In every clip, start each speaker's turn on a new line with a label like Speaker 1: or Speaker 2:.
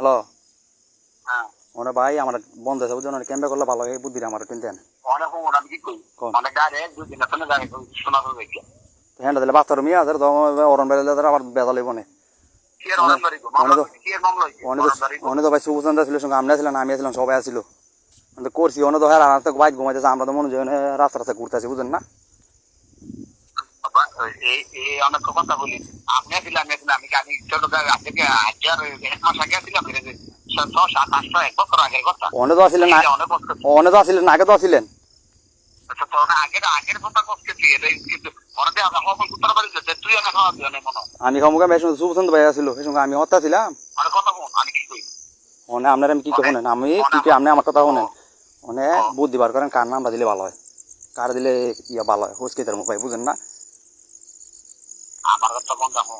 Speaker 1: hello
Speaker 2: হ্যাঁ
Speaker 1: ওরে ভাই আমার বন্ধ আছে বুঝছেন ক্যাম্পে করলে ভালো এই বুদ্ধিটা আমার কিন্তু দেন
Speaker 2: অনেক ওরা আমি কি করি অনেক ডাইরেক্ট দুই দিন আসলে ডাইরেক্ট শোনা তো দেখি
Speaker 1: হ্যান্ডা দিলে বাচ্চার মেয়ে আছে তো অরণ বেড়ে আবার বেজা লইব না
Speaker 2: কি আর অনেক বাড়ি মামলা কি আর মামলা হইছে
Speaker 1: অনেক তো ভাই সুবচন্দ ছিল সঙ্গে আমরা ছিলাম আমি ছিলাম সবাই আসছিল করছি অনেক তো হ্যাঁ রাত বাইক ঘুমাইতেছে আমরা তো মনে হয় রাস্তা রাস্তা ঘুরতে আছি বুঝেন না
Speaker 2: এই অনেক কথা বলি আপনি দিলাম আমি আমি ছোট আজকে হাজার এক মাস আগে ছিলাম ছয় সাত আটটা এক বছর আগের কথা
Speaker 1: অনেক তো আসছিলেন অনেক তো আসছিলেন আগে তো আসছিলেন
Speaker 2: আগের কথা করতেছি কিন্তু অনেকে আমরা কখন উত্তর বাড়ি তুই অনেক খাওয়া দিও না মনে
Speaker 1: আমি খামুকা মেশ সুবচন্দ ভাই আসছিল সেই সঙ্গে আমি হত্যা ছিলাম
Speaker 2: অনেক কথা বল আমি কি করি
Speaker 1: অনেক আপনার আমি কি শোনেন আমি কি আপনি আমার কথা শোনেন অনেক বুদ্ধি বার করেন কার নামটা দিলে ভালো হয় কার দিলে ইয়া ভালো হয় হুসকিতার মুখ ভাই বুঝেন না
Speaker 2: আমার কথা কোন দেখো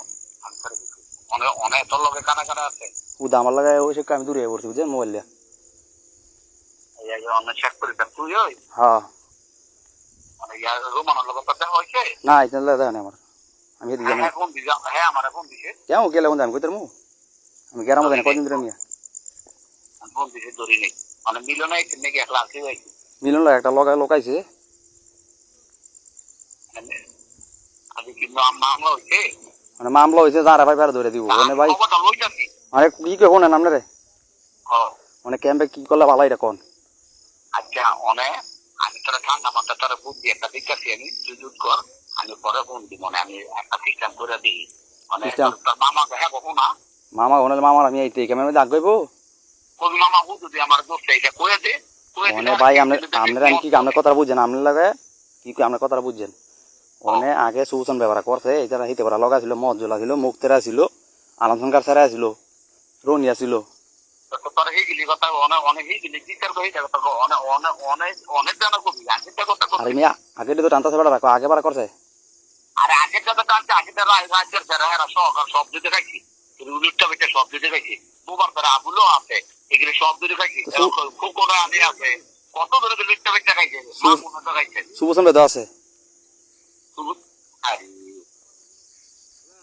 Speaker 2: অনেক অনেক তোর লোকে কানা কানা আছে
Speaker 1: উদা আমার লাগে ওই সব আমি দূরে পড়ছি বুঝছেন মোবাইল দিয়া
Speaker 2: অনেক শেষ করি তুই ওই
Speaker 1: হ্যাঁ
Speaker 2: রোমানের লোক কথা হয়েছে
Speaker 1: না এটা দেখেন আমার আমি এদিকে
Speaker 2: হ্যাঁ ফোন দিছে হ্যাঁ আমার ফোন দিছে
Speaker 1: কেমন গেলে আমি কইতার মু আমি গেরাম দেন কদিন ধরে নিয়ে
Speaker 2: ফোন দিছে ধরি নেই মানে মিলনাই নাকি একলা আছে ভাই
Speaker 1: মিলন একটা লোকাইছে
Speaker 2: আজকে কি মামলা হয়েছে
Speaker 1: মানে মামলা হয়েছে যারা ভাই বেড়া ধরে দিব মানে ভাই মানে কি কে শোনেন আপনারে মানে ক্যাম্পে কি করলে ভালো এটা কোন
Speaker 2: আচ্ছা অনেক আমি তোরা ঠান্ডা মাথা তোরা বুদ্ধি একটা দিচ্ছি আমি সুযোগ কর আমি পরে ফোন দিব মানে আমি একটা সিস্টেম করে দিই মানে তোর মামা হ্যাঁ বহু না
Speaker 1: মামা ওনার মামার আমি এইতে ক্যামেরার মধ্যে আগ গইবো
Speaker 2: কবি মামা হু যদি আমার দোস্ত এটা করে দে
Speaker 1: মানে ভাই আপনারা কি আপনার কথা বুঝছেন আপনার লাগে কি আপনার কথা বুঝছেন ওনে আগে সুবচন ব্যবহার করছে এটা হিতে করা লগাছিল মদ জ্বলা ছিল মুক্তেরা ছিল আলম সংকার সারা ছিল রনিয়া ছিল
Speaker 2: তোর হেগিলি কথা অনেক অনেক হেগিলি বিচার করে এটা কথা অনেক অনেক অনেক অনেক জানা কবি আগেরটা কথা কবি
Speaker 1: আরে মিয়া আগে তো টানতা সেটা রাখো আগে বার করছে
Speaker 2: আরে আগেরটা তো টানতে আগেরটা রাজ্যের যারা এরা সব দিতে রাখি রুলিটা বেটে সব দিতে রাখি বুবার তারা আবুলো আছে এগুলো সব দিতে রাখি খুব করে আনি আছে কত ধরে লিখতে বেটে রাখি
Speaker 1: সুবচন বেদা আছে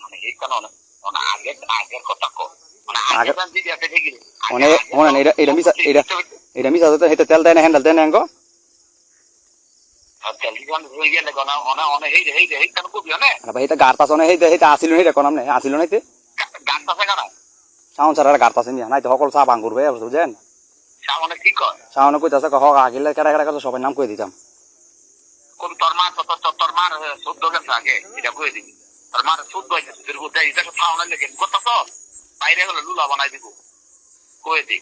Speaker 2: মানে এই কারণ আগের আগের কথা কো
Speaker 1: এটা মিছা তেল দেয় না হ্যান্ডেল দেয় না গো ভাই এটা গার পাশে এটা আসিল না কোন আমনে আসিল না এতে সাউন্ড ছাড়া গার পাশে নিয়া নাই তো সকল চা ভাঙ করবে বুঝছেন সাউন্ড কইতাছে হক আগিলে কেডা কেডা কথা সবার নাম কই দিতাম
Speaker 2: তোর মার শুদ্ধ গেছে আগে এটা কই দিবি তোর মার শুদ্ধ হয়েছে এটা সাউন্ড লেগে কথা তো বাইরে গেলে লুলা বানাই দিব কই দি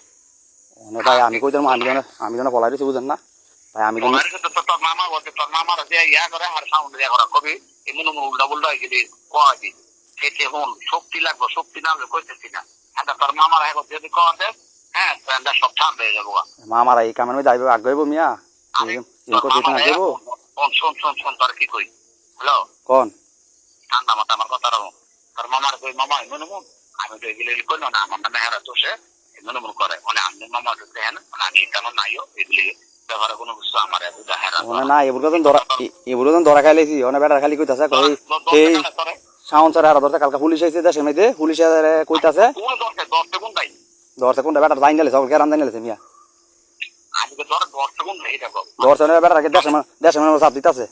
Speaker 1: ভাই আমি কইতাম আমি যেন বলাই দিছি বুঝেন না ভাই আমি
Speaker 2: তোর মামা বলতে তোর মামার যে ইয়া করে আর সাউন্ড ইয়া করা কবি এমন উল্টা উল্টা হয়ে গেলে কয় দি খেতে হন শক্তি লাগবে শক্তি না হলে কইতেছি না হ্যাঁ তোর মামার এখন যদি কওয়া দেয় হ্যাঁ সব ঠান্ডা হয়ে যাবো
Speaker 1: মামার এই কামের মধ্যে আইব আগ মিয়া
Speaker 2: শোন তোর কি কই হ্যালো
Speaker 1: কোন
Speaker 2: ঠান্ডা মাথা আমার কথা রাখো তোর মামার কই মামা এমন আমি তো এগুলো কই না আমার নামে হেরা দোষে এমন মনে করে মানে আমি মামা দেখেন মানে আমি কেন নাইও এগুলি ব্যবহার কোনো কিছু আমার হেরা
Speaker 1: না এগুলো ধরা খাইলেছি অনেক বেটার খালি কইতাছে এই সাউন্ড ছাড়া আর ধরতে কালকে পুলিশ আইছে দেশের মধ্যে পুলিশ কইতাছে ধরছে কোনটা বেটার জাইন দিলে সকল কেরাম জাইন দিলেছে মিয়া ধরছে না বেটার আগে দেশের মানুষ চাপ দিতেছে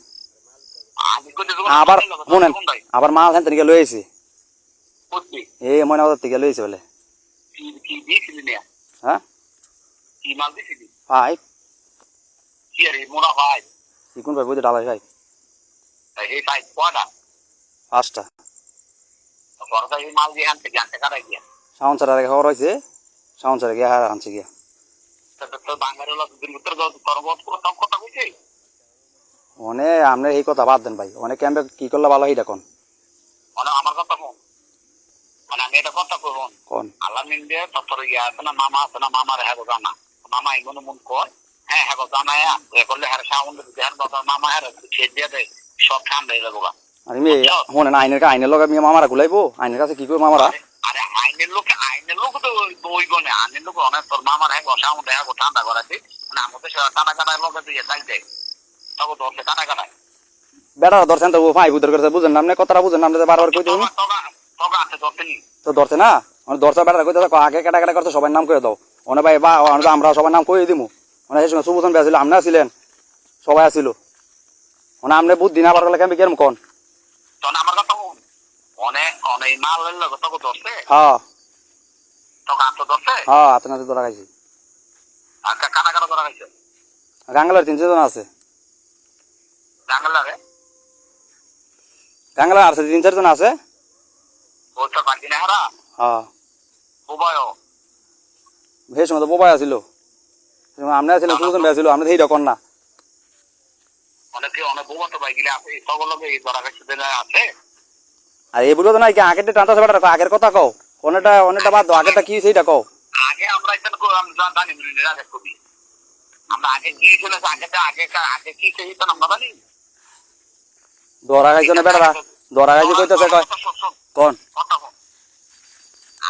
Speaker 1: আবার শুনেন আবার মাল হ্যান থেকে লই আইছি এই ময়নাবাজার থেকে লই আইছে বলে হ্যাঁ ভাই কোন ভাই বইতে ডালাই ভাই পাঁচটা সাউন্ড ছাড়া রেখে খবর হয়েছে সাউন্ড ছাড়া গিয়া আনছে গিয়া মানে আমরা এই কথা বাদ দেন ভাই অনেক ক্যাম্পে কি করলে ভালো হয় দেখুন
Speaker 2: আমার কথা মানে আমি এটা কথা কইব
Speaker 1: কোন
Speaker 2: আল্লাহ নিন্দে তোর ইয়া আছে না মামা আছে না মামার হ্যাঁ জানা মামা এমন মন কর হ্যাঁ হ্যাঁ জানা এ করলে হ্যাঁ সাউন্ড দেন বাবা মামা হ্যাঁ ছেড়ে দিয়ে দেয় সব ঠান্ডা হয়ে যাবো
Speaker 1: আরে মেয়ে শোনেন আইনের লগে মেয়ে মামারা গুলাইবো আইনের কাছে কি করবো মামারা
Speaker 2: আরে আইনের লোক তো ওই গনে আইনের লোক অনেক তোর মামার হ্যাঁ সাউন্ড হ্যাঁ ঠান্ডা করাছে মানে আমাদের টানা কাটার লোক দিয়ে চাই দেয় তখন দশে টানা কাটায়
Speaker 1: বেটারা ধরছেন তো ভাই বুধর করছে বুঝেন না আপনি কথাটা বুঝেন না বারবার কই দিন তো ধরছে না মানে দর্শা বেড়া কইতেছে আগে কেটা কেটা করছে সবার নাম করে দাও অনে ভাই বা আমরা সবার নাম কই দিমু মানে সেই সময় সুবচন বেছিল আপনি আছিলেন সবাই আছিল মানে আপনি বুদ্ধি না পারলে কেমন কেরম কোন
Speaker 2: তখন আমার কথা অনেক অনেক মাল হইলো কত কত আছে
Speaker 1: হ্যাঁ
Speaker 2: তখন আত্ম দশে
Speaker 1: হ্যাঁ আপনাদের ধরা খাইছি
Speaker 2: আর কানা কানা ধরা গেছে
Speaker 1: গাঙ্গালার 300 জন আছে
Speaker 2: জাঙ্গলারে
Speaker 1: গাঙ্গালার আছে 3-4 জন আছে
Speaker 2: ওই তো বাকি না হারা
Speaker 1: হ্যাঁ
Speaker 2: উভয়
Speaker 1: সেই সময় তো বোবাই আছিল আপনি আছিলেন সুবচন ভাই আছিল আপনি সেইটা কোন না
Speaker 2: অনেকে অনেক বউ তো বাইক গিলে আছে সকলকে এই ধরা গেছে আছে
Speaker 1: আর এই বুড়ো তো নাই আগেরটা টানতে বেটা আগের কথা কও অনেকটা বাদ দাও আগেরটা কি সেইটা কও
Speaker 2: আগে আমরা এখানে জানি মিলিয়ে রাখে কবি আমরা আগে কি ছিল আগে কি সেই তো আমরা জানি
Speaker 1: ধরা খাইছে না বেটা ধরা খাইছে কইতেছে কয় কোন
Speaker 2: কথা বল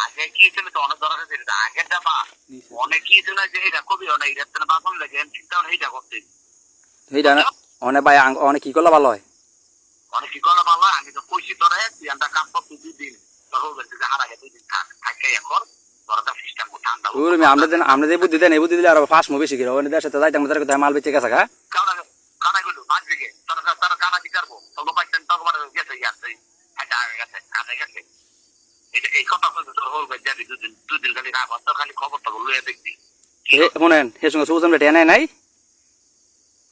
Speaker 2: আগে কি ছিল তো অনেক ধরা গেছে আগে দাবা অনেক কি ছিল যে এটা কবি অনেক এটা বাসন লাগে চিন্তা এইটা করতে
Speaker 1: সেইটা না অনেক ভাই অনেক কি করলে ভালো হয়
Speaker 2: অনেক কি করলে ভালো আমি তো কইছি তোরে তুই আমরা কাম করতে 2 দিন তোর বলতে যে হারা গেছে 2 দিন থাকে এখন তোরা তো সিস্টেম কো ঠান্ডা
Speaker 1: আমরা যে বুদ্ধি দেন এই বুদ্ধি দিলে আর ফাস্ট মুভি শিখি ওখানে দেশে তো যাইতাম তাদের মাল বেচে গেছে গা
Speaker 2: কানা কানা গুলো মাঝ দিকে তোর কানা কি করবো তোর পাইছেন তোর বারে গেছে গেছে এটা গেছে কানে গেছে এই কথা কইতে তোর হল যাবি 2 দিন খালি রাখ তোর খালি খবরটা লইয়া দেখবি
Speaker 1: শুনেন সে সঙ্গে সুবচন ভাই টেনে নাই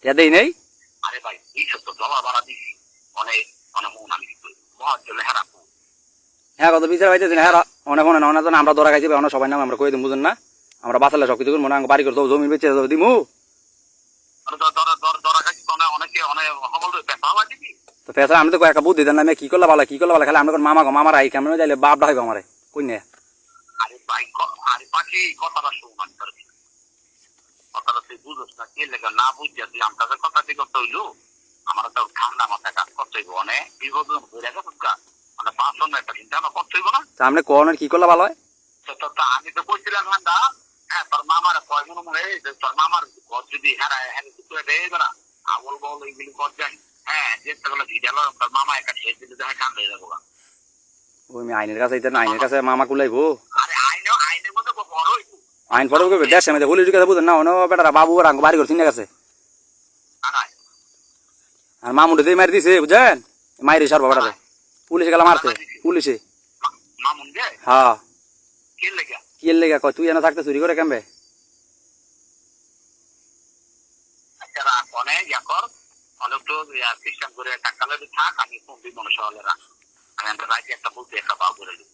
Speaker 1: টেয়া দেই নাই
Speaker 2: আরে ভাই এই সব তো ডলার বাড়া দিছি অনেক অনেক মন আমি বহুত চলে হারা
Speaker 1: হ্যাঁ কত বিচার হইতেছে না হ্যাঁ অনেক মনে না অনেক আমরা ধরা খাইছি অনেক সবাই নাম আমরা কই দিম বুঝেন না আমরা বাঁচালে সব কিছু মনে বাড়ি করে জমি বেচে দিমু
Speaker 2: অনেকে অনেক হবল পেশা দিবি
Speaker 1: তো ফেসা আমি তো একটা বুদ্ধি দেন না কি করলে ভালো খালি আমরা মামার আই কেমন যাইলে বাপ ডাইব আমারে কই না
Speaker 2: আরে ভাই আরে পাখি কথাটা শুন করবি কথাটা তুই বুঝছ না কে লেগে না বুঝছিস তুই আমার কাছে কথা দিয়ে করতে হইলো আমার তো ঠান্ডা মাথায় কাজ করতে হইব অনেক বিপদ হয়ে গেছে তোর মানে 5 জন একটা চিন্তা করতে হইব না
Speaker 1: সামনে কোন কি করলে ভালো হয়
Speaker 2: তো আমি তো কইছিলাম ঠান্ডা হ্যাঁ তোর মামার কয় মনে মনে তোর মামার ঘর যদি হারায় হ্যাঁ তুই দেবে না আবল বল এইগুলি কর যাই হ্যাঁ চেষ্টা করলে ভিডিও তোর মামা একটা ছেড়ে দিলে দেখা ঠান্ডা হয়ে যাবো
Speaker 1: ওই আইনের কাছে আইনের কাছে মামা কুলাইবো
Speaker 2: আরে আইনের মধ্যে বড় হইব
Speaker 1: আইন ফটো করবে দেশে মধ্যে পুলিশ কাছে বুঝেন না অন্য বেটারা বাবু আর বাড়ি করে চিনে গেছে আর মামুন্ডে দিয়ে মারি দিছে বুঝছেন মাইরে সার বেটারে পুলিশে গেলা মারছে পুলিশে
Speaker 2: মামুন গে
Speaker 1: হ্যাঁ
Speaker 2: কি লেগে
Speaker 1: কি লেগে কয় তুই এনে থাকতে চুরি করে কেমবে
Speaker 2: আচ্ছা রাখ অনেক কর অনেক তো সিস্টেম করে টাকা লেগে থাক আমি ফোন দিই মনে সহলে রাখ আমি একটা রাইতে একটা বলতে একটা পাও করে দিই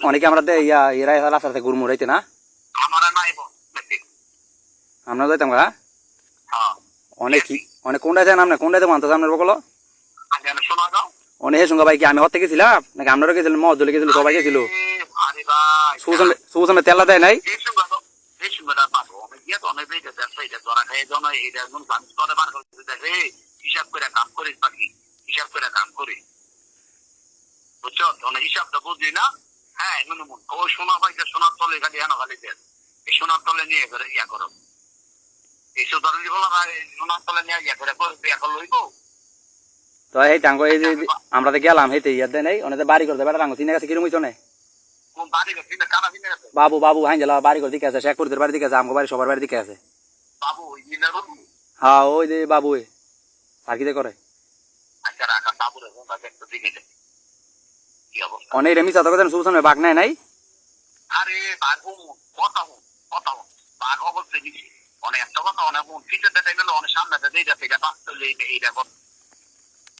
Speaker 1: অনেকে আমরা এরা রাস্তাতে গুড় মুড়াইতে না
Speaker 2: আমার নাইব নাকি
Speaker 1: আমরা যাইতাম গা
Speaker 2: হ্যাঁ
Speaker 1: অনেক কোনটাই যান আপনি কোনটাই মানতে আপনার বকল
Speaker 2: আমি শোনা যাও
Speaker 1: অনেক হে সঙ্গে ভাই কি আমি হতে গেছিলাম নাকি আপনারা গেছিলেন মহল জলে গেছিল সবাই গেছিল
Speaker 2: আরে ভাই
Speaker 1: সুবচন তেলা দেয় নাই
Speaker 2: এই সঙ্গে পাবো আমি গিয়ে তো অনেক বেজে যাচ্ছে এটা ধরা খাইয়ে জন এটা একদম সার্ভিস করে বার করতে দেখে হিসাব করে কাম করিস বাকি হিসাব করে কাম করি বুঝছো অনেক হিসাবটা বুঝলি না হ্যাঁ এমন ও সোনা পাইছে সোনার তলে খালি হেন খালি দেন এই সোনার তলে নিয়ে করে ইয়া করো এই সুতরাং বলা সোনার তলে নিয়ে ইয়া করে ইয়া করে লইব
Speaker 1: তো এই টাঙ্গ এই যে আমরা তো গেলাম হেতে ইয়া দেয় নাই অনেক বাড়ি করতে বেটা টাঙ্গ চিনে গেছে কিরম হইছ না
Speaker 2: কোন বাড়ি গেছে কানা চিনে গেছে
Speaker 1: বাবু হাইন জেলা বাড়ি করে দিকে আছে শেখপুরদের বাড়ি দিকে আছে আমগো বাড়ি সবার বাড়ি দিকে আছে
Speaker 2: বাবু ইঞ্জিনিয়ার বাবু
Speaker 1: হ্যাঁ ওই যে বাবু আর কি করে
Speaker 2: আচ্ছা রাখা বাবু রে একটা দিকে কি অবস্থা
Speaker 1: অনেক রেমিস আতো কথা সুবচন বাঘ নাই নাই
Speaker 2: আরে বাঘ কথা বাঘ অবশ্যই দিছি অনেক একটা কথা অনেক পিছনে দেখে গেল অনেক সামনে দেখে এইটা পাঁচ চলে এইটা